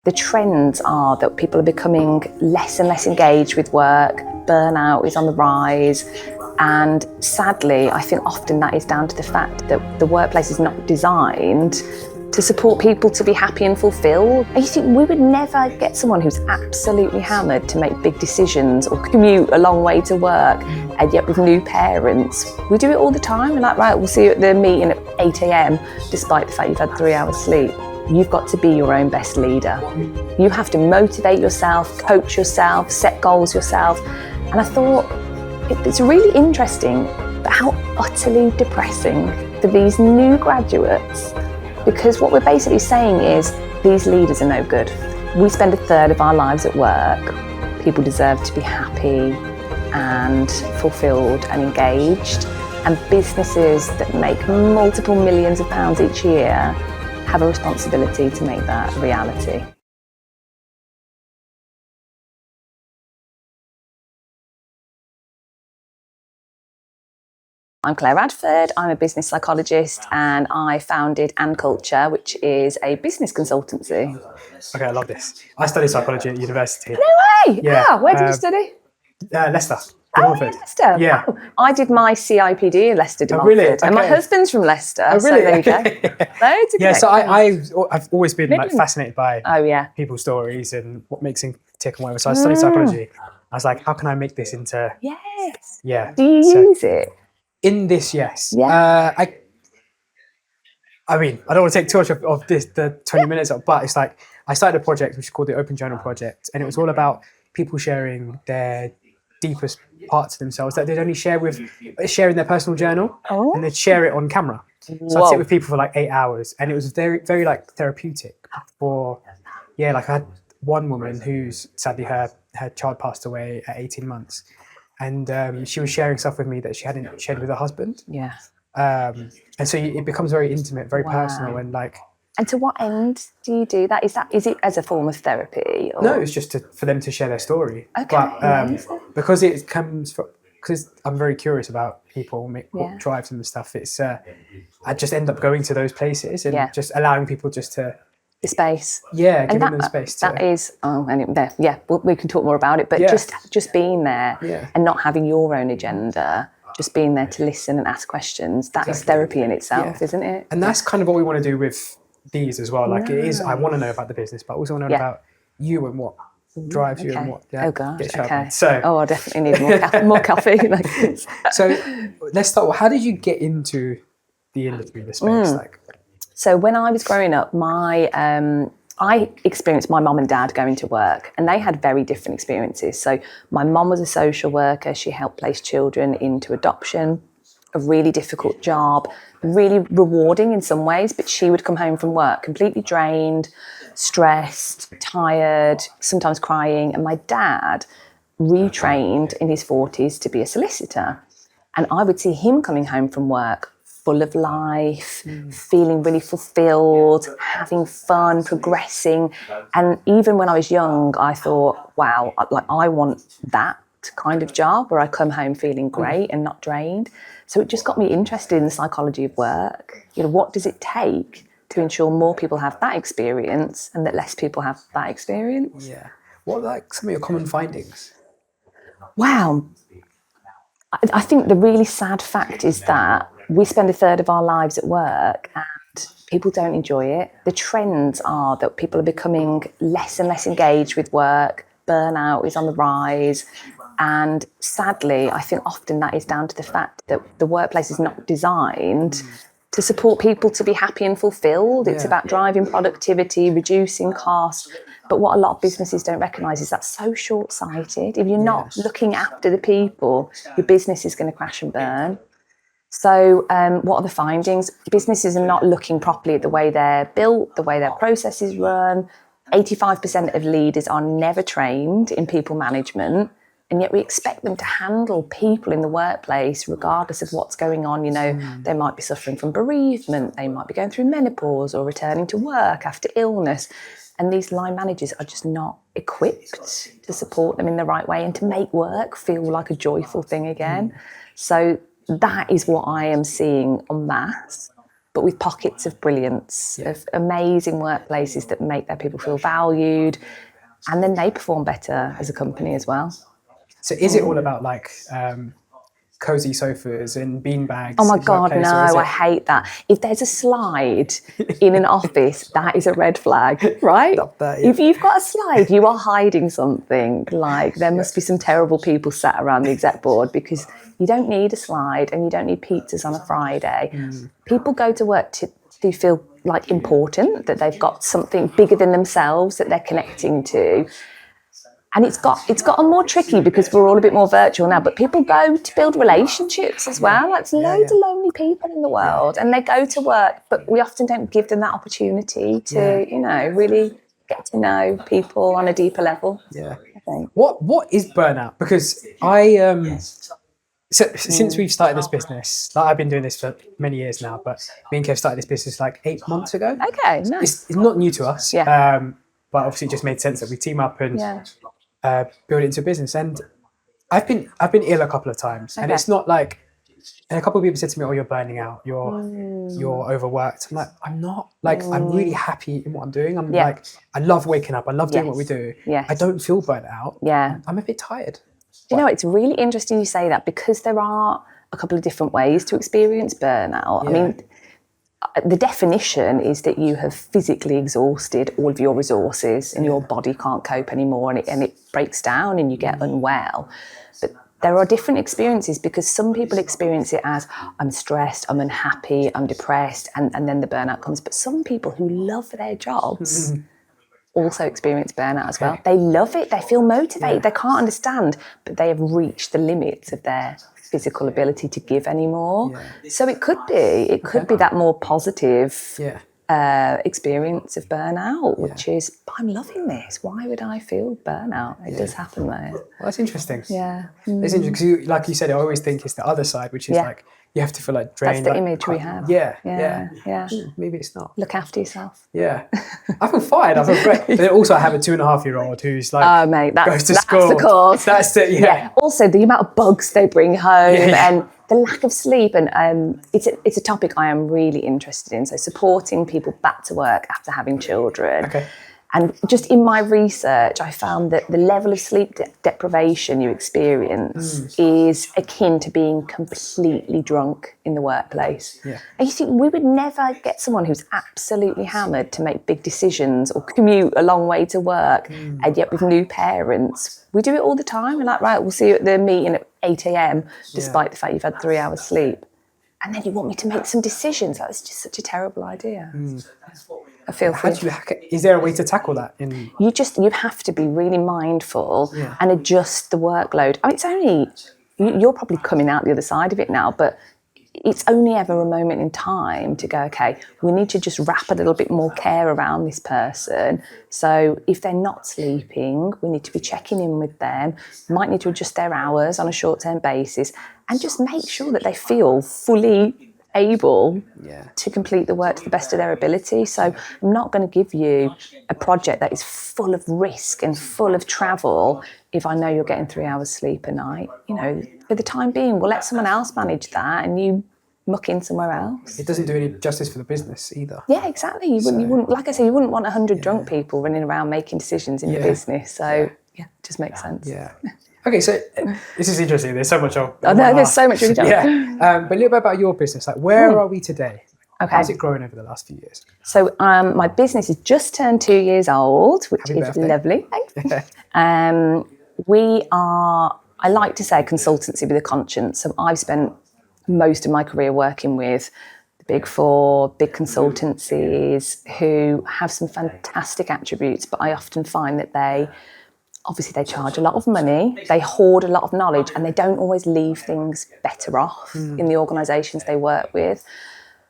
The trends are that people are becoming less and less engaged with work, burnout is on the rise, and sadly, I think often that is down to the fact that the workplace is not designed to support people to be happy and fulfilled. And you think we would never get someone who's absolutely hammered to make big decisions or commute a long way to work, and yet with new parents, we do it all the time. We're like, right, we'll see you at the meeting at 8 a.m, despite the fact you've had 3 hours sleep. You've got to be your own best leader. You have to motivate yourself, coach yourself, set goals yourself. And I thought, it's really interesting, but how utterly depressing for these new graduates, because what we're basically saying is these leaders are no good. We spend a third of our lives at work. People deserve to be happy and fulfilled and engaged. And businesses that make multiple millions of pounds each year have a responsibility to make that a reality. I'm Clare Radford, I'm a business psychologist, and I founded And Culture, which is a business consultancy. Okay, I love this. I studied psychology at university. No way! Yeah. Wow, where did you study? Leicester. Oh, yeah, Leicester. Yeah. Oh, I did my CIPD in Leicester, Oh, really? Okay. And my husband's from Leicester. Oh, really? So there you go. Loads of Yeah, so connections. I've always been like fascinated by people's stories and what makes them tick and whatever. So I studied psychology. I was like, how can I make this into... Yes. Yeah. Do you use it? In this, yes. Yeah. I mean, I don't want to take too much of this, the 20 minutes, but it's like, I started a project which is called the Open Journal Project, and it was all about people sharing their deepest parts of themselves that they'd only share in their personal journal, and they'd share it on camera. So I'd sit with people for like 8 hours, and it was very, very like therapeutic like I had one woman who's sadly her child passed away at 18 months. And she was sharing stuff with me that she hadn't shared with her husband. Yeah. And so it becomes very intimate, very personal, and like. And to what end do you do that? Is it as a form of therapy? Or? No, it's just for them to share their story. Okay. But because it comes from, because I'm very curious about people, what drives them and stuff. It's I just end up going to those places and just allowing people just to. The space. Yeah, giving them space to. That is, we can talk more about it, but just being there and not having your own agenda, just being there to listen and ask questions, that is therapy in itself, isn't it? And that's kind of what we want to do with these as well. Like it is, I want to know about the business, but I also want to know about you and what drives you and what gets you up. So, I definitely need more coffee. So let's start. How did you get into the industry, the space? So when I was growing up, I experienced my mum and dad going to work, and they had very different experiences. So my mum was a social worker. She helped place children into adoption, a really difficult job, really rewarding in some ways, but she would come home from work completely drained, stressed, tired, sometimes crying. And my dad retrained in his 40s to be a solicitor. And I would see him coming home from work full of life, feeling really fulfilled, having fun, progressing. And even when I was young, I thought, wow, I want that kind of job where I come home feeling great and not drained. So it just got me interested in the psychology of work. What does it take to ensure more people have that experience and that less people have that experience? Yeah. What are some of your common findings? Wow. I think the really sad fact is that we spend a third of our lives at work and people don't enjoy it. The trends are that people are becoming less and less engaged with work. Burnout is on the rise. And sadly, I think often that is down to the fact that the workplace is not designed to support people to be happy and fulfilled. It's about driving productivity, reducing costs. But what a lot of businesses don't recognise is that's so short-sighted. If you're not looking after the people, your business is going to crash and burn. So what are the findings? Businesses are not looking properly at the way they're built, the way their processes run. 85% of leaders are never trained in people management, and yet we expect them to handle people in the workplace regardless of what's going on. They might be suffering from bereavement, they might be going through menopause or returning to work after illness. And these line managers are just not equipped to support them in the right way and to make work feel like a joyful thing again. So that is what I am seeing en masse. but with pockets of brilliance, of amazing workplaces that make their people feel valued, and then they perform better as a company as well. So is it all about like cozy sofas and beanbags? Oh my in the God, workplace, no, or is it- I hate that. If there's a slide in an office, that is a red flag, right? Stop that, yeah. If you've got a slide, you are hiding something. Like there must be some terrible people sat around the exec board, because you don't need a slide and you don't need pizzas on a Friday. People go to work to feel like important, that they've got something bigger than themselves that they're connecting to. And it's gotten more tricky because we're all a bit more virtual now, but people go to build relationships as well. Like, there's loads of lonely people in the world, and they go to work, but we often don't give them that opportunity to, really get to know people on a deeper level. Yeah. I think. What is burnout? Because since we've started this business, like I've been doing this for many years now, but me and Kev started this business like 8 months ago. Okay, nice. It's not new to us. Yeah. But obviously it just made sense that we team up and Yeah. build it into a business. And I've been ill a couple of times, and it's not like. And a couple of people said to me, "Oh, you're burning out. You're overworked." I'm like, I'm not. Like, I'm really happy in what I'm doing. I'm like, I love waking up. I love doing what we do. Yes. I don't feel burnt out. Yeah. I'm a bit tired. You know, it's really interesting you say that, because there are a couple of different ways to experience burnout. Yeah. I mean, the definition is that you have physically exhausted all of your resources and your body can't cope anymore, and it breaks down and you get unwell. But there are different experiences, because some people experience it as, I'm stressed, I'm unhappy, I'm depressed, and then the burnout comes. But some people who love their jobs also experience burnout as well. They love it, they feel motivated, they can't understand, but they have reached the limits of their physical ability to give anymore. So it could be that more positive experience of burnout, which is, I'm loving this. Why would I feel burnout? It does happen, though. Well, that's interesting. Yeah. It's interesting because, like you said, I always think it's the other side, which is like you have to feel like drained. That's the like, image we have. Yeah. Maybe it's not. Look after yourself. Yeah. I feel fine. I feel great. But then also I have a 2.5-year-old who's like, Oh, mate, goes to school. That's the cause. That's it, yeah. Also, the amount of bugs they bring home and the lack of sleep. And it's a topic I am really interested in. So supporting people back to work after having children. Okay. And just in my research, I found that the level of sleep deprivation you experience is akin to being completely drunk in the workplace. Yeah. And you think, we would never get someone who's absolutely hammered to make big decisions or commute a long way to work. And yet with new parents, we do it all the time. We're like, right, we'll see you at the meeting at 8 a.m, despite the fact you've had 3 hours sleep. And then you want me to make some decisions. That's just such a terrible idea. I feel for you. Is there a way to tackle that? You have to be really mindful and adjust the workload. I mean, it's only, you're probably coming out the other side of it now, but it's only ever a moment in time to go, okay, we need to just wrap a little bit more care around this person. So if they're not sleeping, we need to be checking in with them, might need to adjust their hours on a short-term basis, and just make sure that they feel fully able to complete the work to the best of their ability. So I'm not going to give you a project that is full of risk and full of travel if I know you're getting 3 hours sleep a night. You know, for the time being, we'll let someone else manage that and you muck in somewhere else. It doesn't do any justice for the business either. Yeah, exactly. You wouldn't, like I say, you wouldn't want 100 drunk people running around making decisions in the business. So it just makes sense. Yeah. Okay, so this is interesting. There's so much of. Oh no, there's so much we can do. Yeah, but a little bit about your business. Like, where are we today? Okay. How's it grown over the last few years? So my business has just turned 2 years old, which Happy is birthday. lovely. Thanks. We are, I like to say, consultancy with a conscience. So I've spent most of my career working with the big four, big consultancies who have some fantastic attributes, but I often find that they charge a lot of money, they hoard a lot of knowledge, and they don't always leave things better off in the organisations they work with.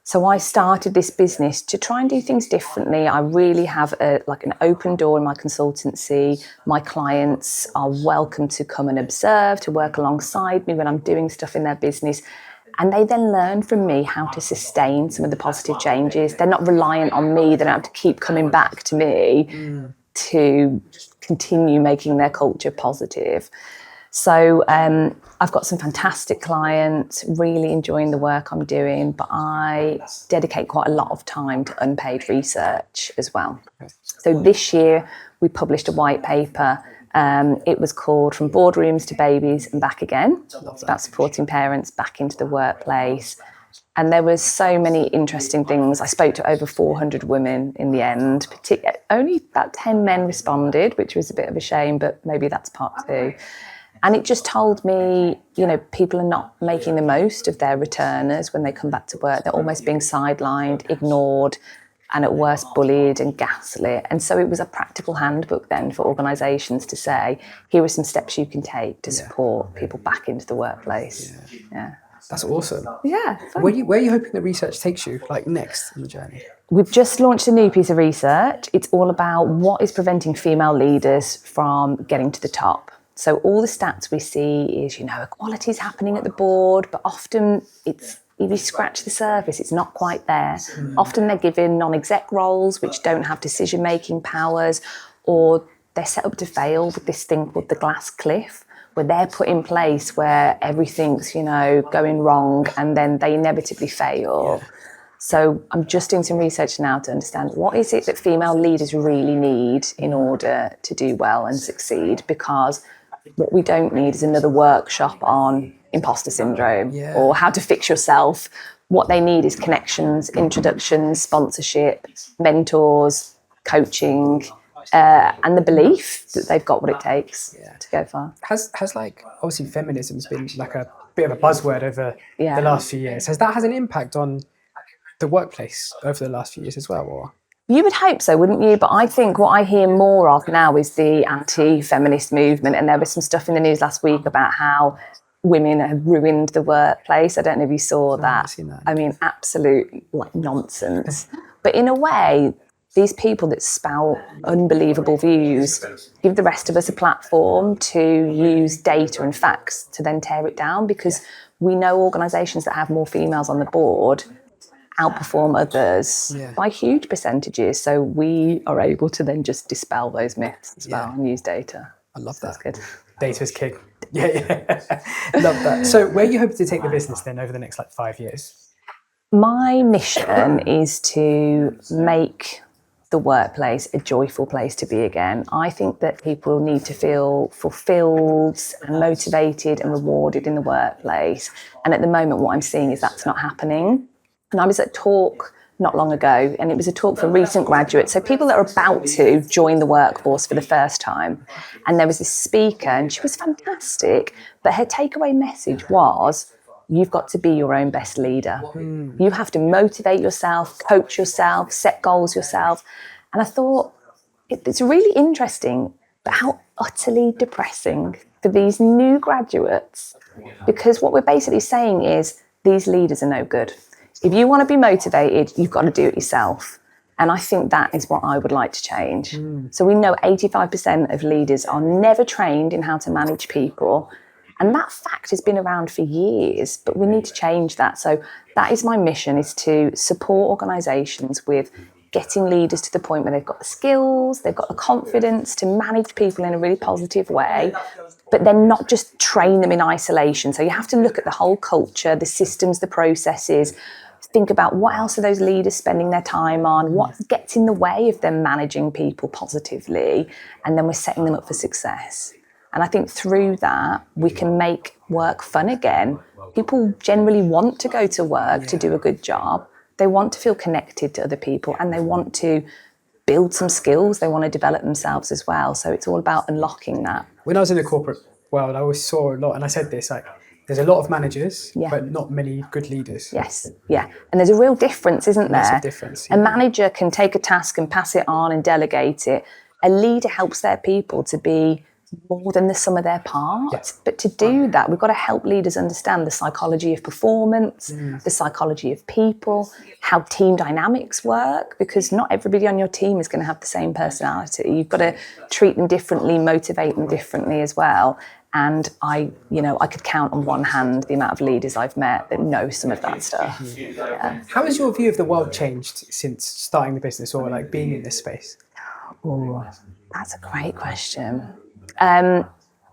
So I started this business to try and do things differently. I really have an open door in my consultancy. My clients are welcome to come and observe, to work alongside me when I'm doing stuff in their business. And they then learn from me how to sustain some of the positive changes. They're not reliant on me. They don't have to keep coming back to me to continue making their culture positive. So I've got some fantastic clients, really enjoying the work I'm doing, but I dedicate quite a lot of time to unpaid research as well. So this year we published a white paper. It was called From Boardrooms to Babies and Back Again. It's about supporting parents back into the workplace. And there was so many interesting things. I spoke to over 400 women in the end. Only about 10 men responded, which was a bit of a shame, but maybe that's part two. And it just told me, people are not making the most of their returners when they come back to work. They're almost being sidelined, ignored, and at worst bullied and gaslit. And so it was a practical handbook then for organisations to say, here are some steps you can take to support people back into the workplace. Yeah. That's awesome. Yeah. Where are you hoping the research takes you, like next in the journey? We've just launched a new piece of research. It's all about what is preventing female leaders from getting to the top. So all the stats we see is, equality is happening at the board, but often if you scratch the surface, it's not quite there. Often they're given non-exec roles which don't have decision-making powers, or they're set up to fail with this thing called the glass cliff, where they're put in place where everything's, going wrong, and then they inevitably fail. Yeah. So I'm just doing some research now to understand what is it that female leaders really need in order to do well and succeed, because what we don't need is another workshop on imposter syndrome or how to fix yourself. What they need is connections, introductions, sponsorship, mentors, coaching, and the belief that they've got what it takes to go far. Has obviously feminism's been like a bit of a buzzword over the last few years. Has an impact on the workplace over the last few years as well? Or? You would hope so, wouldn't you? But I think what I hear more of now is the anti-feminist movement. And there was some stuff in the news last week about how women have ruined the workplace. I don't know if you saw that. I've seen that. I mean, absolute nonsense. But in a way, these people that spout unbelievable views give the rest of us a platform to use data and facts to then tear it down, because we know organisations that have more females on the board outperform others by huge percentages. So we are able to then just dispel those myths as well and use data. I love that. That's good. Data's king. Yeah. Love that. So where are you hoping to take the business then over the next 5 years? My mission is to make the workplace a joyful place to be again. I think that people need to feel fulfilled and motivated and rewarded in the workplace. And at the moment, what I'm seeing is that's not happening. And I was at a talk not long ago, and it was a talk for recent graduates, so people that are about to join the workforce for the first time. And there was this speaker, and she was fantastic, but her takeaway message was, you've got to be your own best leader. You have to motivate yourself, coach yourself, set goals yourself. And I thought, it's really interesting, but how utterly depressing for these new graduates, because what we're basically saying is these leaders are no good. If you want to be motivated, you've got to do it yourself. And I think that is what I would like to change. So we know 85% of leaders are never trained in how to manage people. And that fact has been around for years, but we need to change that. So that is my mission, is to support organisations with getting leaders to the point where they've got the skills, they've got the confidence to manage people in a really positive way, but then not just train them in isolation. So you have to look at the whole culture, the systems, the processes, think about what else are those leaders spending their time on, what gets in the way of them managing people positively, and then we're setting them up for success. And I think through that, we can make work fun again. People generally want to go to work to do a good job. They want to feel connected to other people, and they want to build some skills. They want to develop themselves as well. So it's all about unlocking that. When I was in the corporate world, I always saw a lot, and I said this, there's a lot of managers, but not many good leaders. Yes, yeah. And there's a real difference, isn't there? There's a difference. Yeah. A manager can take a task and pass it on and delegate it. A leader helps their people to be more than the sum of their parts. Yes. But to do that, we've got to help leaders understand the psychology of performance, the psychology of people, how team dynamics work, because not everybody on your team is going to have the same personality. You've got to treat them differently, motivate them differently as well. And I could count on one hand the amount of leaders I've met that know some of that stuff. Yeah. How has your view of the world changed since starting the business or being in this space? Oh, that's a great question.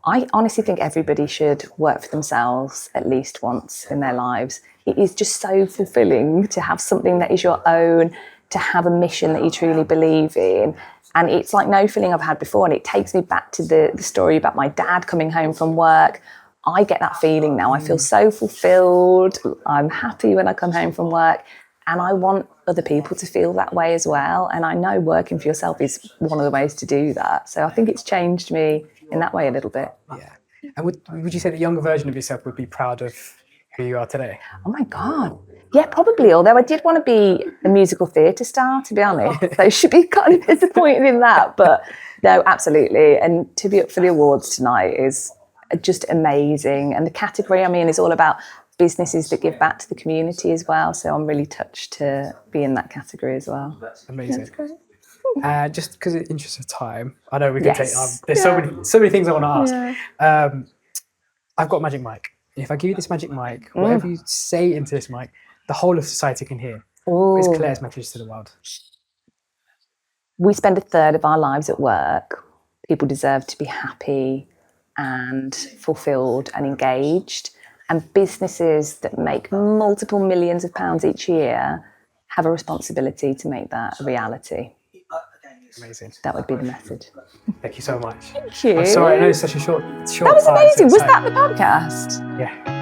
I honestly think everybody should work for themselves at least once in their lives. It is just so fulfilling to have something that is your own, to have a mission that you truly believe in. And it's like no feeling I've had before. And it takes me back to the story about my dad coming home from work. I get that feeling now. I feel so fulfilled. I'm happy when I come home from work. And I want other people to feel that way as well. And I know working for yourself is one of the ways to do that. So I think it's changed me in that way a little bit. Yeah. And would you say the younger version of yourself would be proud of who you are today? Oh my God. Yeah, probably. Although I did want to be a musical theatre star, to be honest. So I should be kind of disappointed in that. But no, absolutely. And to be up for the awards tonight is just amazing. And the category I'm in is all about businesses that give back to the community as well. So I'm really touched to be in that category as well. Amazing. Yeah, Just because of the interest of time, I know we can take. Yes. There's so many things I want to ask. I've got a magic mic. If I give you this magic mic, whatever you say into this mic, the whole of society can hear. What is Clare's message to the world? We spend a third of our lives at work. People deserve to be happy and fulfilled and engaged. And businesses that make multiple millions of pounds each year have a responsibility to make that a reality. Amazing. That would be the message. Thank you so much. Thank you. I'm sorry, I know it's such a short That was time, amazing. so Was that the podcast? yeah.